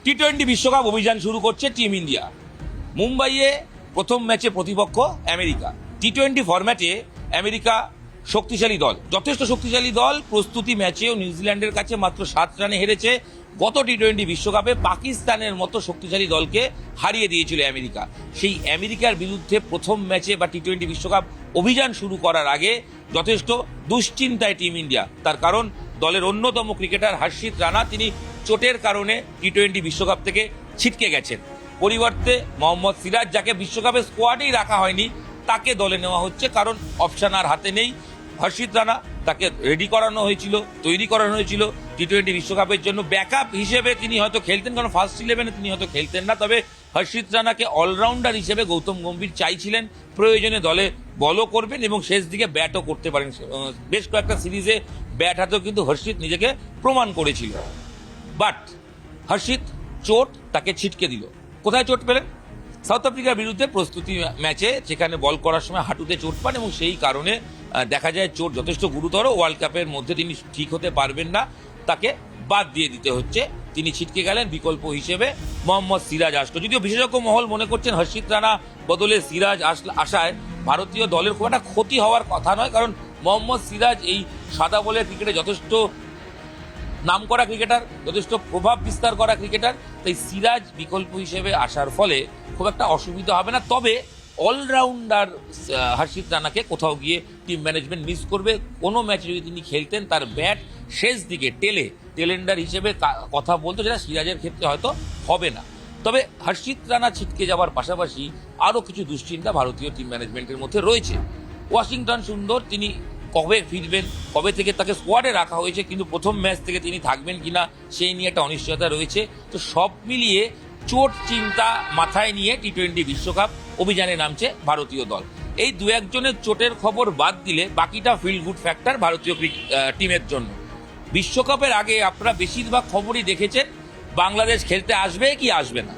টি-20 বিশ্বকাপ অভিযান শুরু করছে টিম ইন্ডিয়া। মুম্বাইয়ে প্রথম ম্যাচে প্রতিপক্ষ আমেরিকা। টি-20 ফরম্যাটে আমেরিকা শক্তিশালী দল, যথেষ্ট শক্তিশালী দল। প্রস্তুতি ম্যাচেও নিউজিল্যান্ডের কাছে মাত্র 7 রানে হেরেছে। গত টি-20 বিশ্বকাপে পাকিস্তানের মতো শক্তিশালী দলকে হারিয়ে দিয়েছিল আমেরিকা। সেই আমেরিকার বিরুদ্ধে প্রথম ম্যাচে বা টি-20 বিশ্বকাপ অভিযান শুরু করার আগে যথেষ্ট দুশ্চিন্তায় টিম ইন্ডিয়া। তার কারণ দলের অন্যতম ক্রিকেটার হর্ষিত রানা তিনি চোটের কারণে টি-20 বিশ্বকাপ থেকে ছিটকে গেছেন। পরিবর্তে মোহাম্মদ সিরাজ, যাকে বিশ্বকাপের স্কোয়াডেই রাখা হয়নি, তাকে দলে নেওয়া হচ্ছে, কারণ অপশন আর হাতে নেই। হর্ষিত রানা তাকে রেডি করানো হয়েছিল, তৈরি করানো হয়েছিল টি-20 বিশ্বকাপের জন্য। ব্যাকআপ হিসেবে তিনি হয়তো খেলতেন, কারণ ফার্স্ট 11-এ তিনি হয়তো খেলতেন না। তবে হর্ষিত রানাকে অলরাউন্ডার হিসেবে গৌতম গম্ভীর চাইছিলেন। প্রয়োজনে দলে বলও করবেন এবং শেষ দিকে ব্যাটও করতে পারেন। বেশ কয়েকটা সিরিজে ব্যাট হাতেও কিন্তু হর্ষিত নিজেকে প্রমাণ করেছিল। বাট হর্ষিত চোট তাকে ছিটকে দিল। কোথায় চোট পেলেন? সাউথ আফ্রিকার বিরুদ্ধে প্রস্তুতি ম্যাচে, যেখানে বল করার সময় হাঁটুতে চোট পান এবং সেই কারণে দেখা যায় চোট যথেষ্ট গুরুতর। ওয়ার্ল্ড কাপের মধ্যে তিনি ঠিক হতে পারবেন না, তাকে বাদ দিয়ে দিতে হচ্ছে। তিনি ছিটকে গেলেন। বিকল্প হিসেবে মোহাম্মদ সিরাজ আসলো। যদিও বিশেষজ্ঞ মহল মনে করছেন হর্ষিত রানা বদলে সিরাজ আসায় ভারতীয় দলের খুব একটা ক্ষতি হওয়ার কথা নয়, কারণ মোহাম্মদ সিরাজ এই সাদা বলের ক্রিকেটে যথেষ্ট নামকরা ক্রিকেটার, যথেষ্ট প্রভাব বিস্তার করা ক্রিকেটার। তাই সিরাজ বিকল্প হিসেবে আসার ফলে খুব একটা অসুবিধা হবে না। তবে অলরাউন্ডার হর্ষিত রানাকে কোথাও গিয়ে টিম ম্যানেজমেন্ট মিস করবে। কোনো ম্যাচে যদি তিনি খেলতেন, তার ব্যাট শেষ দিকে টেলেন্ডার হিসেবে কথা বলতো, যেটা সিরাজের ক্ষেত্রে হয়তো হবে না। তবে হর্ষিত রানা ছিটকে যাওয়ার পাশাপাশি আরও কিছু দুশ্চিন্তা ভারতীয় টিম ম্যানেজমেন্টের মধ্যে রয়েছে। ওয়াশিংটন সুন্দর তিনি কবে ফিরবেন, কবে থেকে তাকে স্কোয়াডে রাখা হয়েছে, কিন্তু প্রথম ম্যাচ থেকে তিনি থাকবেন কিনা সেই নিয়ে একটা অনিশ্চয়তা রয়েছে। তো সব মিলিয়ে চোট চিন্তা মাথায় নিয়ে টি-20 বিশ্বকাপ অভিযানে নামছে ভারতীয় দল। এই দু একজনের চোটের খবর বাদ দিলে বাকিটা ফিল গুড ফ্যাক্টর ভারতীয় টিমের জন্য। বিশ্বকাপের আগে আপনারা বেশিরভাগ খবরই দেখেছেন বাংলাদেশ খেলতে আসবে কি আসবে না,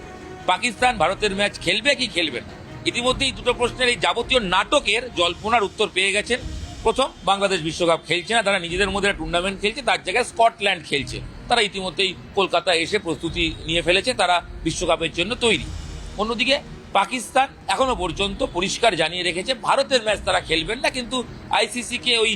পাকিস্তান ভারতের ম্যাচ খেলবে কি খেলবে না। ইতিমধ্যেই দুটো প্রশ্নের এই যাবতীয় নাটকের জল্পনার উত্তর পেয়ে গেছেন। প্রথম, বাংলাদেশ বিশ্বকাপ খেলছে না, তারা নিজেদের মধ্যে একটা টুর্নামেন্ট খেলছে, তার জায়গায় স্কটল্যান্ড খেলছে। তারা ইতিমধ্যেই কলকাতা এসে প্রস্তুতি নিয়ে ফেলেছে, তারা বিশ্বকাপের জন্য তৈরি। অন্যদিকে পাকিস্তান এখনো পর্যন্ত পরিষ্কার জানিয়ে রেখেছে ভারতের ম্যাচ তারা খেলবেন না, কিন্তু আইসিসিকে ওই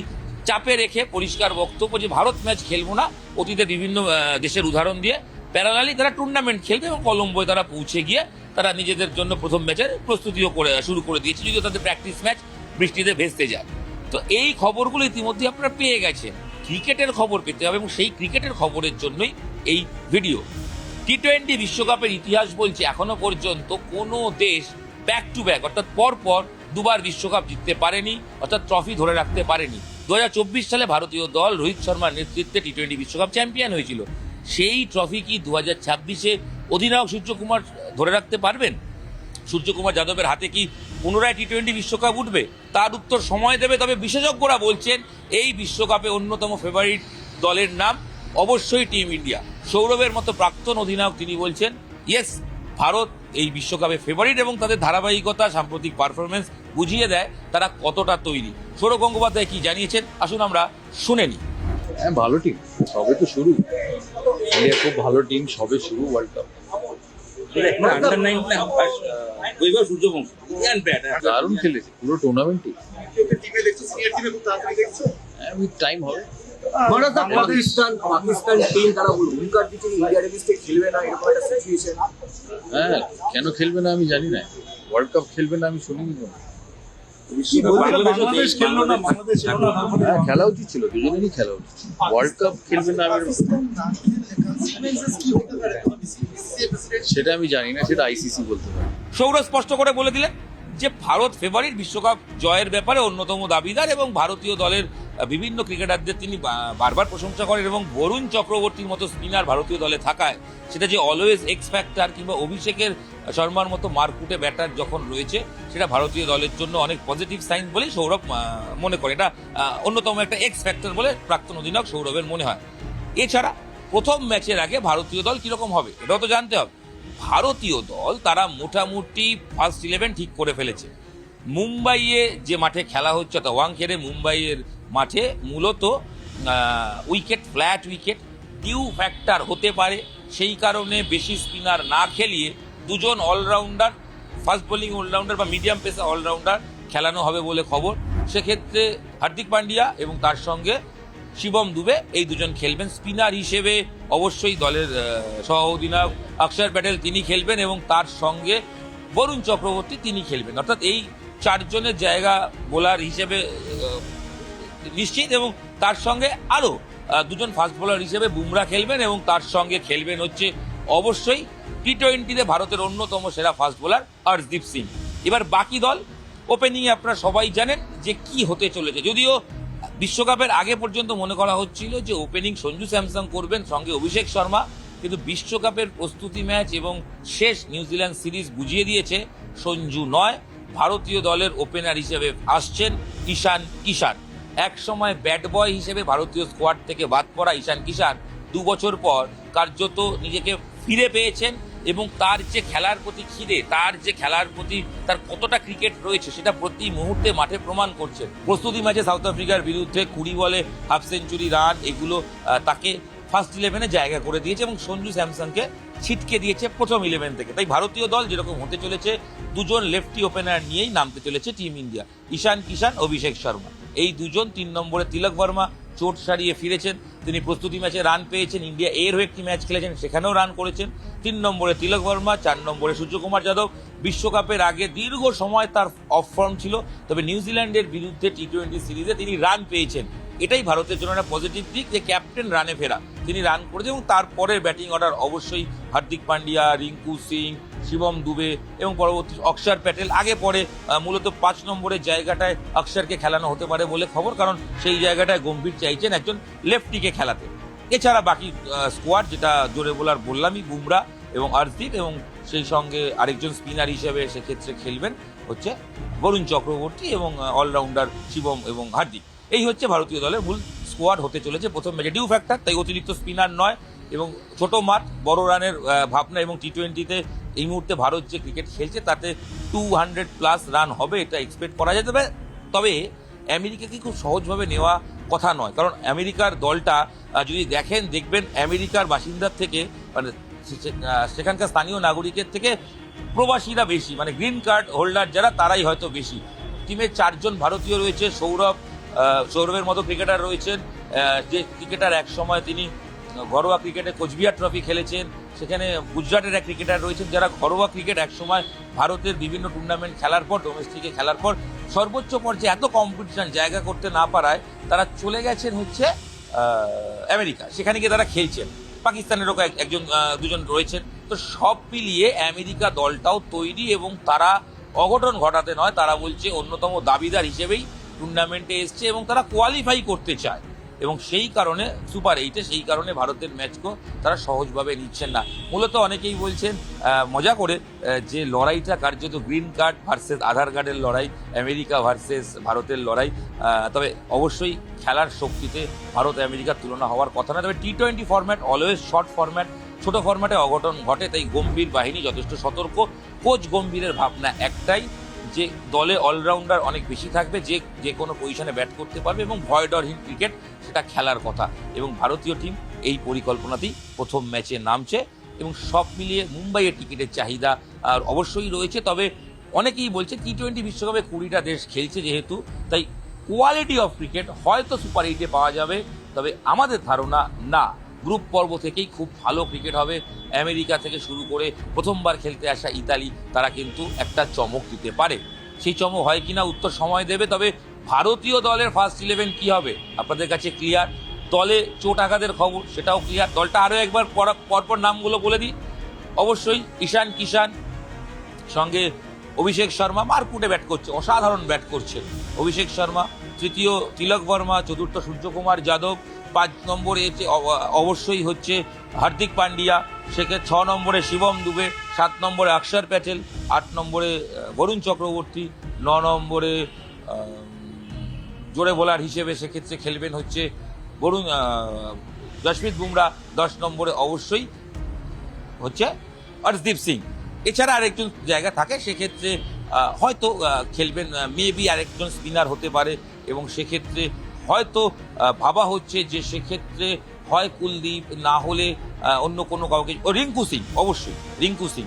চাপে রেখে পরিষ্কার বক্তব্য যে ভারত ম্যাচ খেলবো না। অতীতে বিভিন্ন দেশের উদাহরণ দিয়ে প্যারালালি তারা টুর্নামেন্ট খেলবে এবং কলম্বোয় তারা পৌঁছে গিয়ে তারা নিজেদের জন্য প্রথম ম্যাচের প্রস্তুতিও শুরু করে দিয়েছে, যদিও তাদের প্র্যাকটিস ম্যাচ বৃষ্টিতে ভেস্তে যায়। তো এই খবরগুলো ইতিমধ্যে আপনারা পেয়ে গেছেন। ক্রিকেটের খবর পেতে হবে এবং সেই ক্রিকেটের খবরের জন্যই এই ভিডিও। টি-20 বিশ্বকাপের ইতিহাস বলছে এখনো পর্যন্ত কোনো দেশ ব্যাক টু ব্যাক, অর্থাৎ পরপর দুবার বিশ্বকাপ জিততে পারেনি, অর্থাৎ ট্রফি ধরে রাখতে পারেনি। 2024 সালে ভারতীয় দল রোহিত শর্মার নেতৃত্বে টি-20 বিশ্বকাপ চ্যাম্পিয়ন হয়েছিল। সেই ট্রফি কি 2026-এ অধিনায়ক সূর্যকুমার ধরে রাখতে পারবেন? সূর্যকুমার যাদবের হাতে কি পুনরায় টি-20 বিশ্বকাপ উঠবে? তার উত্তর সময় দেবে। তবে বিশেষজ্ঞরা বলছেন এই বিশ্বকাপে অন্যতম ফেভারিট দলের নাম অবশ্যই টিম ইন্ডিয়া। সৌরভের মতো প্রাক্তন অধিনায়ক তিনি বলছেন ইয়েস, ভারত এই বিশ্বকাপে ফেভারিট এবং তাদের ধারাবাহিকতা, সাম্প্রতিক পারফরমেন্স বুঝিয়ে দেয় তারা কতটা তৈরি। সৌরভ গঙ্গোপাধ্যায় কি জানিয়েছেন, আসুন আমরা শুনে নিই। হ্যাঁ, ভালো টিম, সবে তো শুরু। ইন্ডিয়া খুব ভালো টিম, সবে শুরু ওয়ার্ল্ড কাপ। দারুণ খেলেছে পুরো টুর্নামেন্টই। উইথ টাইম হবে। পাকিস্তান টিম তারা হুঙ্কার দিচ্ছে ইন্ডিয়ার এগেইনস্টে খেলবে না, এরকম একটা সিচুয়েশন। হ্যাঁ, কেন খেলবে না আমি জানি না, ওয়ার্ল্ড কাপ খেলবে না আমি শুনিনি কোনো। হ্যাঁ, খেলা উচিত ছিল, দুজনেরই খেলা উচিত। ওয়ার্ল্ড কাপ খেলবে না আমি সেটা আমি জানি না, সেটা আইসিসি বলতে পারে। সৌরভ স্পষ্ট করে বলে দিলেন যে ভারত ফেভারিট, বিশ্বকাপ জয়ের ব্যাপারে অন্যতম দাবিদার এবং ভারতীয় দলের বিভিন্ন ক্রিকেটারদের তিনি বারবার প্রশংসা করেন এবং বরুণ চক্রবর্তীর মতো স্পিনার ভারতীয় দলে থাকায় সেটা যে অলওয়েজ এক্স ফ্যাক্টর, কিংবা অভিষেকের শর্মার মতো মারকুটে ব্যাটার যখন রয়েছে, সেটা ভারতীয় দলের জন্য অনেক পজিটিভ সাইন বলে সৌরভ মনে করে। এটা অন্যতম একটা এক্স ফ্যাক্টর বলে প্রাক্তন অধিনায়ক সৌরভের মনে হয়। এছাড়া প্রথম ম্যাচের আগে ভারতীয় দল কিরকম হবে এটাও তো জানতে হবে। ভারতীয় দল তারা মোটামুটি ফার্স্ট 11 ঠিক করে ফেলেছে। মুম্বাইয়ে যে মাঠে খেলা হচ্ছে, অর্থাৎ ওয়াংখেড়ে মুম্বাইয়ের মাঠে মূলত wicket, flat wicket, due factor হতে পারে। সেই কারণে বেশি স্পিনার না খেলিয়ে দুজন অলরাউন্ডার, ফাস্ট বোলিং অলরাউন্ডার বা মিডিয়াম পেসার অলরাউন্ডার খেলানো হবে বলে খবর। সেক্ষেত্রে হার্দিক পান্ডিয়া এবং তার সঙ্গে শিবম দুবে এই দুজন খেলবেন। স্পিনার হিসেবে অবশ্যই দলের সহ অধিনায়ক অক্ষর প্যাটেল তিনি খেলবেন এবং তার সঙ্গে বরুণ চক্রবর্তী তিনি খেলবেন। অর্থাৎ এই চারজনের জায়গা বোলার হিসেবে নিশ্চিত, এবং তার সঙ্গে আরও দুজন ফাস্ট বোলার হিসেবে বুমরা খেলবেন এবং তার সঙ্গে খেলবেন হচ্ছে অবশ্যই টি-20-তে ভারতের অন্যতম সেরা ফাস্ট বোলার হর্ষদীপ সিং। এবার বাকি দল ওপেনিংয়ে আপনারা সবাই জানেন যে কি হতে চলেছে। যদিও বিশ্বকাপের আগে পর্যন্ত মনে করা হচ্ছিল যে ওপেনিং সঞ্জু স্যামসন করবেন, সঙ্গে অভিষেক শর্মা, কিন্তু বিশ্বকাপের প্রস্তুতি ম্যাচ এবং শেষ নিউজিল্যান্ড সিরিজ বুঝিয়ে দিয়েছে সঞ্জু নয়, ভারতীয় দলের ওপেনার হিসেবে আসছেন ঈশান কিষান। এক সময় ব্যাট বয় হিসেবে ভারতীয় স্কোয়াড থেকে বাদ পড়া ঈশান কিষান 2 বছর পর কার্যত নিজেকে ফিরে পেয়েছেন এবং তার যে খেলার প্রতি খিদে, তার যে খেলার প্রতি তার কতটা ক্রিকেট রয়েছে সেটা প্রতি মুহূর্তে মাঠে প্রমাণ করছে। প্রস্তুতি ম্যাচে সাউথ আফ্রিকার বিরুদ্ধে 20 বলে হাফ সেঞ্চুরি রান, এগুলো তাকে ফার্স্ট 11-এ জায়গা করে দিয়েছে এবং সঞ্জু স্যামসনকে ছিটকে দিয়েছে প্রথম 11 থেকে। তাই ভারতীয় দল যেরকম হতে চলেছে, দুজন লেফটি ওপেনার নিয়েই নামতে চলেছে টিম ইন্ডিয়া, ঈশান কিষান, অভিষেক শর্মা। এই দুজন। 3 নম্বরে তিলক বর্মা চোট সারিয়ে ফিরেছেন, তিনি প্রস্তুতি ম্যাচে রান পেয়েছেন, ইন্ডিয়া এর হয়ে একটি ম্যাচ খেলেছেন, সেখানেও রান করেছেন। 3 নম্বরে তিলক বর্মা, 4 নম্বরে সূর্যকুমার যাদব। বিশ্বকাপের আগে দীর্ঘ সময় তার অফ ফর্ম ছিল, তবে নিউজিল্যান্ডের বিরুদ্ধে টি-20 সিরিজে তিনি রান পেয়েছেন। এটাই ভারতের জন্য একটা পজিটিভ দিক যে ক্যাপ্টেন রানে ফেরা, তিনি রান করেছেন। এবং তারপরের ব্যাটিং অর্ডার অবশ্যই হার্দিক পান্ডিয়া, রিঙ্কু সিং, শিবম দুবে এবং পরবর্তী অক্ষর প্যাটেল। আগে পরে মূলত 5 নম্বরের জায়গাটায় অক্ষরকে খেলানো হতে পারে বলে খবর, কারণ সেই জায়গাটায় গম্ভীর চাইছেন একজন লেফটিকে খেলাতে। এছাড়া বাকি স্কোয়াড যেটা জোরে বোলার বললামই, বুমরা এবং হর্ষদীপ, এবং সেই সঙ্গে আরেকজন স্পিনার হিসেবে সেক্ষেত্রে খেলবেন হচ্ছে বরুণ চক্রবর্তী এবং অলরাউন্ডার শিবম এবং হার্দিক। এই হচ্ছে ভারতীয় দলের মূল স্কোয়াড হতে চলেছে প্রথম ম্যাচে। ডিউ ফ্যাক্টর, তাই অতিরিক্ত স্পিনার নয় এবং ছোট মাঠ, বড় রানের ভাবনা, এবং টি-20-তে এই মুহূর্তে ভারত যে ক্রিকেট খেলছে তাতে 200+ রান হবে এটা এক্সপেক্ট করা যেতে পারে। তবে আমেরিকাকে খুব সহজভাবে নেওয়া কথা নয়, কারণ আমেরিকার দলটা যদি দেখবেন আমেরিকার বাসিন্দার থেকে, মানে সেখানকার স্থানীয় নাগরিকের থেকে প্রবাসীরা বেশি, মানে গ্রিন কার্ড হোল্ডার যারা, তারাই হয়তো বেশি। টিমে 4 জন ভারতীয় রয়েছে, সৌরভের মতো ক্রিকেটার রয়েছেন, যে ক্রিকেটার এক সময় তিনি ঘরোয়া ক্রিকেটে কোচবিহার ট্রফি খেলেছেন। সেখানে গুজরাটের এক ক্রিকেটার রয়েছেন যারা ঘরোয়া ক্রিকেট একসময় ভারতের বিভিন্ন টুর্নামেন্ট খেলার পর, ডোমেস্টিকে খেলার পর সর্বোচ্চ পর্যায়ে এত কম্পিটিশন জায়গা করতে না পারায় তারা চলে গেছেন হচ্ছে আমেরিকা, সেখানে গিয়ে তারা খেলছেন। পাকিস্তানেরও দুজন রয়েছেন। তো সব মিলিয়ে আমেরিকা দলটাও তৈরি এবং তারা অঘটন ঘটাতে নয়, তারা বলছে অন্যতম দাবিদার হিসেবেই টুর্নামেন্টে এসছে এবং তারা কোয়ালিফাই করতে চায়, এবং সেই কারণে সুপার 8-এ সেই কারণে ভারতের ম্যাচকেও তারা সহজভাবে নিচ্ছেন না। মূলত অনেকেই বলছেন মজা করে যে লড়াইটা কার্যত গ্রিন কার্ড ভার্সেস আধার কার্ডের লড়াই, আমেরিকা ভার্সেস ভারতের লড়াই। তবে অবশ্যই খেলার শক্তিতে ভারত আমেরিকার তুলনা হওয়ার কথা না। তবে টি-20 ফরম্যাট অলওয়েজ শর্ট ফরম্যাট, ছোট ফরম্যাটে অঘটন ঘটে, তাই গম্ভীর বাহিনী যথেষ্ট সতর্ক। কোচ গম্ভীরের ভাবনা একটাই যে দলে অলরাউন্ডার অনেক বেশি থাকবে, যে কোনো পজিশনে ব্যাট করতে পারবে এবং ভয় ডরহীন ক্রিকেট সেটা খেলার কথা, এবং ভারতীয় টিম এই পরিকল্পনাতেই প্রথম ম্যাচে নামছে। এবং সব মিলিয়ে মুম্বাইয়ের টিকিটের চাহিদা আর অবশ্যই রয়েছে। তবে অনেকেই বলছে টি-20 বিশ্বকাপে 20টা দেশ খেলছে যেহেতু, তাই কোয়ালিটি অফ ক্রিকেট হয়তো সুপার 8-এ পাওয়া যাবে, তবে আমাদের ধারণা না, গ্রুপ পর্ব থেকেই খুব ভালো ক্রিকেট হবে। আমেরিকা থেকে শুরু করে প্রথমবার খেলতে আসা ইতালি, তারা কিন্তু একটা চমক দিতে পারে। সেই চমক হয় কিনা উত্তর সময় দেবে। তবে ভারতীয় দলের ফার্স্ট 11 কি হবে আপনাদের কাছে ক্লিয়ার। দলে চোট আঘাতের খবর সেটাও ক্লিয়ার। দলটা আরও একবার পরপর নামগুলো বলে দিই। অবশ্যই ঈশান কিষান, সঙ্গে অভিষেক শর্মা, মারকুটে ব্যাট করছে, অসাধারণ ব্যাট করছে অভিষেক শর্মা। তৃতীয় তিলক বর্মা, চতুর্থ সূর্যকুমার যাদব, 5 নম্বরে অবশ্যই হচ্ছে হার্দিক পান্ডিয়া, সেক্ষেত্রে 6 নম্বরে শিবম দুবে, 7 নম্বরে অক্ষর প্যাটেল, 8 নম্বরে বরুণ চক্রবর্তী, 9 নম্বরে জোরে বোলার হিসেবে সেক্ষেত্রে খেলবেন হচ্ছে জশপ্রীত বুমরা, 10 নম্বরে অবশ্যই হচ্ছে হর্ষদীপ সিং। এছাড়া আরেকজন জায়গা থাকে, সেক্ষেত্রে হয়তো খেলবেন মেবি আরেকজন স্পিনার হতে পারে, এবং সেক্ষেত্রে হয়তো ভাবা হচ্ছে যে সেক্ষেত্রে হয় কুলদীপ, না হলে অন্য কোনো কাউকে, রিঙ্কু সিং, অবশ্যই রিঙ্কু সিং,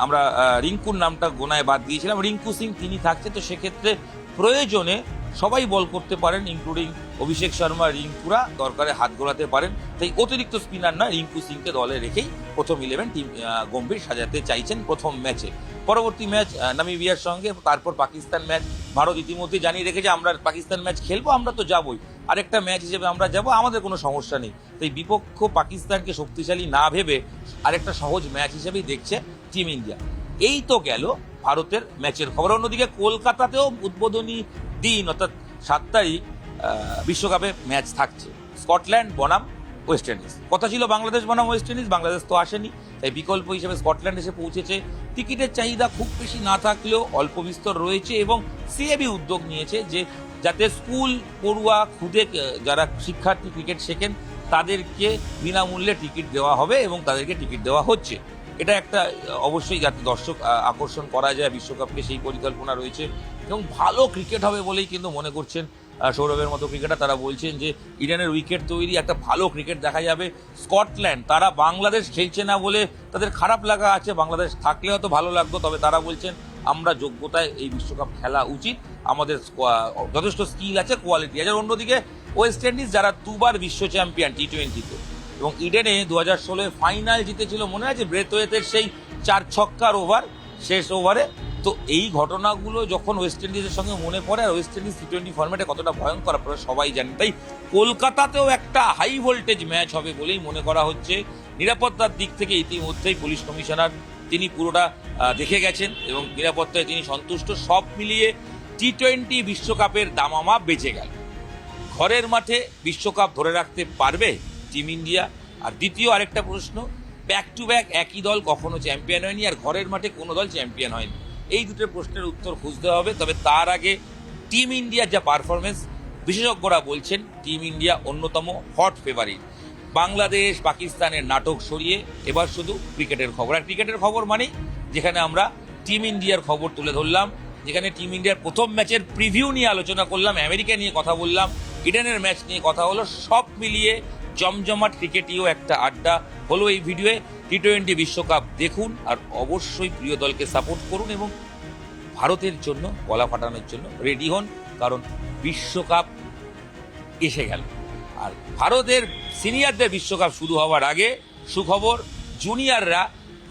আমরা রিঙ্কুর নামটা গোনায় বাদ দিয়েছিলাম, রিঙ্কু সিং তিনি থাকছে। তো সেক্ষেত্রে প্রয়োজনে সবাই বল করতে পারেন, ইনক্লুডিং অভিষেক শর্মা, রিঙ্কুরা দরকারে হাত গোলাতে পারেন। তাই অতিরিক্ত স্পিনার নয়, রিঙ্কু সিংকে দলে রেখেই প্রথম 11 টিম গম্ভীর সাজাতে চাইছেন প্রথম ম্যাচে। পরবর্তী ম্যাচ নামিবিয়ার সঙ্গে, তারপর পাকিস্তান ম্যাচ। ভারত ইতিমধ্যে জানিয়ে রেখেছে আমরা পাকিস্তান ম্যাচ খেলবো, আমরা তো যাবোই, আরেকটা ম্যাচ হিসেবে আমরা যাব, আমাদের কোনো সমস্যা নেই। তাই বিপক্ষ পাকিস্তানকে শক্তিশালী না ভেবে আরেকটা সহজ ম্যাচ হিসেবেই দেখছে টিম ইন্ডিয়া। এই তো গেল ভারতের ম্যাচের খবর। অন্যদিকে কলকাতাতেও উদ্বোধনী দিন অর্থাৎ 7 তারিখ বিশ্বকাপে ম্যাচ থাকছে, স্কটল্যান্ড বনাম ওয়েস্ট ইন্ডিজ। কথা ছিল বাংলাদেশ বনাম ওয়েস্ট ইন্ডিজ, বাংলাদেশ তো আসেনি, তাই বিকল্প হিসেবে স্কটল্যান্ড এসে পৌঁছেছে। টিকিটের চাহিদা খুব বেশি না থাকলেও অল্প বিস্তর রয়েছে এবং সিএবি উদ্যোগ নিয়েছে যে যাতে স্কুল পড়ুয়া খুদে যারা শিক্ষার্থী ক্রিকেট শেখেন তাদেরকে বিনামূল্যে টিকিট দেওয়া হবে এবং তাদেরকে টিকিট দেওয়া হচ্ছে। এটা একটা অবশ্যই যাতে দর্শক আকর্ষণ করা যায় বিশ্বকাপকে, সেই পরিকল্পনা রয়েছে এবং ভালো ক্রিকেট হবে বলেই কিন্তু মনে করছেন সৌরভের মতো ক্রিকেটার। তারা বলছেন যে ইডেনের উইকেট তৈরি, একটা ভালো ক্রিকেট দেখা যাবে। স্কটল্যান্ড তারা বাংলাদেশ খেলছে না বলে তাদের খারাপ লাগা আছে, বাংলাদেশ থাকলে হয়তো ভালো লাগতো, তবে তারা বলছেন আমরা যোগ্যতায় এই বিশ্বকাপ খেলা উচিত, আমাদের যথেষ্ট স্কিল আছে, কোয়ালিটি আছে। অন্যদিকে ওয়েস্ট ইন্ডিজ যারা 2 বার বিশ্ব চ্যাম্পিয়ন টি20-তে এবং ইডেনে 2016 ফাইনাল জিতেছিল, মনে আছে ব্রেথওয়েতের সেই 4 ছক্কার ওভার শেষ ওভারে। তো এই ঘটনাগুলো যখন ওয়েস্ট ইন্ডিজের সঙ্গে মনে পড়ে, আর ওয়েস্ট ইন্ডিজ টি20 ফরম্যাটে কতটা ভয়ঙ্কর আপনারা সবাই জানেন। তাই কলকাতাতেও একটা হাই ভোল্টেজ ম্যাচ হবে বলেই মনে করা হচ্ছে। নিরাপত্তার দিক থেকে ইতিমধ্যেই পুলিশ কমিশনার তিনি পুরোটা দেখে গেছেন এবং নিরাপত্তায় তিনি সন্তুষ্ট। সব মিলিয়ে টি20 বিশ্বকাপের দামামা বেঁচে গেল। ঘরের মাঠে বিশ্বকাপ ধরে রাখতে পারবে টিম ইন্ডিয়া? আর দ্বিতীয় আরেকটা প্রশ্ন, ব্যাক টু ব্যাক একই দল কখনো চ্যাম্পিয়ন হয়নি, আর ঘরের মাঠে কোনো দল চ্যাম্পিয়ন হয়নি। এই দুটো প্রশ্নের উত্তর খুঁজতে হবে। তবে তার আগে টিম ইন্ডিয়ার যা পারফরমেন্স, বিশেষজ্ঞরা বলছেন টিম ইন্ডিয়া অন্যতম হট ফেভারিট। বাংলাদেশ পাকিস্তানের নাটক সরিয়ে এবার শুধু ক্রিকেটের খবর। আর ক্রিকেটের খবর মানেই যেখানে আমরা টিম ইন্ডিয়ার খবর তুলে ধরলাম, যেখানে টিম ইন্ডিয়ার প্রথম ম্যাচের প্রিভিউ নিয়ে আলোচনা করলাম, আমেরিকা নিয়ে কথা বললাম, ইডেনের ম্যাচ নিয়ে কথা হলো, সব মিলিয়ে জমজমাট ক্রিকেটীয় একটা আড্ডা হলো এই ভিডিওয়ে। টি20 বিশ্বকাপ দেখুন আর অবশ্যই প্রিয় দলকে সাপোর্ট করুন এবং ভারতের জন্য গলা ফাটানোর জন্য রেডি হন, কারণ বিশ্বকাপ এসে গেল। আর ভারতের সিনিয়রদের বিশ্বকাপ শুরু হওয়ার আগে সুখবর, জুনিয়ররা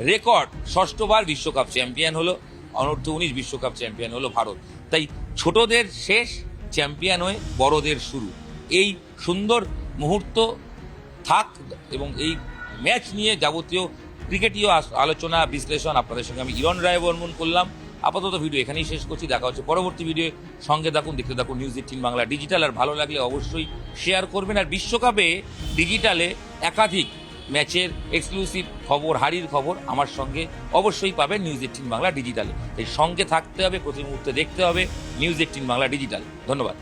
রেকর্ড 6বার বিশ্বকাপ চ্যাম্পিয়ন হলো, অনূর্ধ্ব-19 বিশ্বকাপ চ্যাম্পিয়ন হলো ভারত। তাই ছোটদের শেষ, চ্যাম্পিয়ন হয়ে বড়দের শুরু। এই সুন্দর মুহূর্ত থাক এবং এই ম্যাচ নিয়ে যাবতীয় ক্রিকেটীয় আলোচনা বিশ্লেষণ আপনাদের সঙ্গে আমি ইরণ রায় বর্মন করলাম। আপাতত ভিডিও এখানেই শেষ করছি, দেখা হচ্ছে পরবর্তী ভিডিও। সঙ্গে থাকুন, দেখতে থাকুন নিউজ 18 বাংলা ডিজিটাল। আর ভালো লাগলে অবশ্যই শেয়ার করবেন। আর বিশ্বকাপে ডিজিটালে একাধিক ম্যাচের এক্সক্লুসিভ খবর, হারির খবর আমার সঙ্গে অবশ্যই পাবেন নিউজ 18 বাংলা ডিজিটালে। তাই সঙ্গে থাকতে হবে, প্রতি মুহূর্তে দেখতে হবে নিউজ 18 বাংলা ডিজিটাল। ধন্যবাদ।